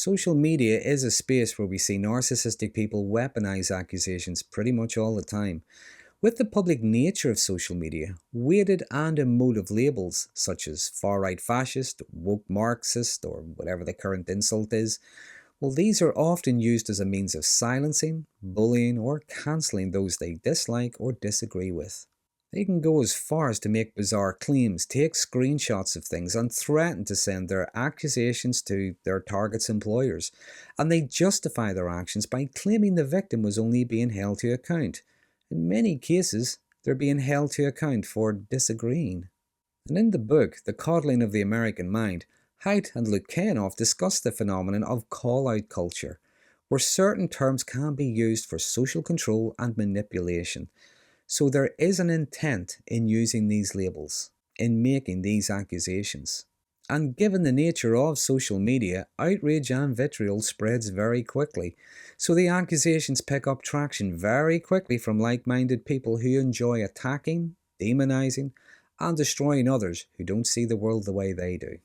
Social media is a space where we see narcissistic people weaponize accusations pretty much all the time. With the public nature of social media, weighted and emotive labels such as far right fascist, woke Marxist, or whatever the current insult is, well, these are often used as a means of silencing, bullying, or cancelling those they dislike or disagree with. They can go as far as to make bizarre claims, take screenshots of things, and threaten to send their accusations to their target's employers. And they justify their actions by claiming the victim was only being held to account. In many cases, they're being held to account for disagreeing. And in the book, The Coddling of the American Mind, Haidt and Lukianoff discuss the phenomenon of call-out culture, where certain terms can be used for social control and manipulation. So there is an intent in using these labels, in making these accusations. And given the nature of social media, outrage and vitriol spreads very quickly. So the accusations pick up traction very quickly from like-minded people who enjoy attacking, demonizing, and destroying others who don't see the world the way they do.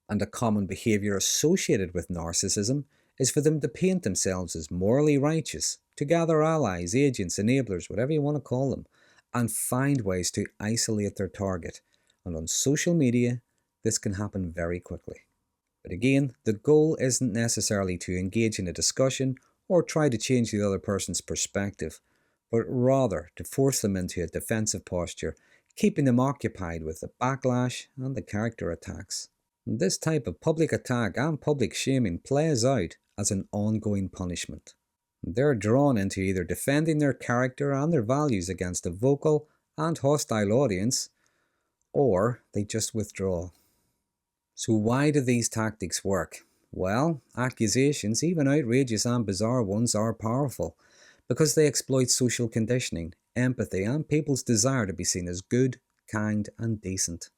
And a common behavior associated with narcissism is for them to paint themselves as morally righteous, to gather allies, agents, enablers, whatever you want to call them, and find ways to isolate their target. And on social media, this can happen very quickly. But again, the goal isn't necessarily to engage in a discussion or try to change the other person's perspective, but rather to force them into a defensive posture, keeping them occupied with the backlash and the character attacks. And this type of public attack and public shaming plays out as an ongoing punishment. They're drawn into either defending their character and their values against a vocal and hostile audience, or they just withdraw. So why do these tactics work? Well, accusations, even outrageous and bizarre ones, are powerful because they exploit social conditioning, empathy, and people's desire to be seen as good, kind, and decent.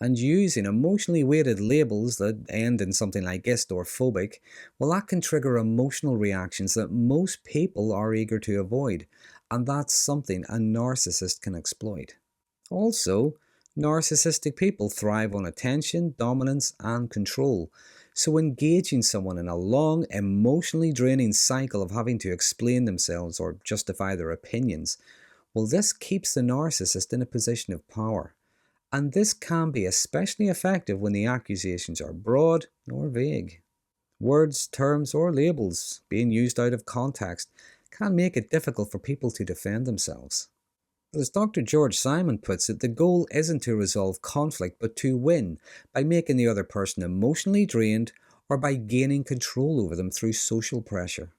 And using emotionally weighted labels that end in something like ist or phobic, well, that can trigger emotional reactions that most people are eager to avoid, and that's something a narcissist can exploit. Also, narcissistic people thrive on attention, dominance, and control, so engaging someone in a long, emotionally draining cycle of having to explain themselves or justify their opinions, well, this keeps the narcissist in a position of power. And this can be especially effective when the accusations are broad or vague. Words, terms, or labels being used out of context can make it difficult for people to defend themselves. But as Dr. George Simon puts it, the goal isn't to resolve conflict but to win by making the other person emotionally drained or by gaining control over them through social pressure.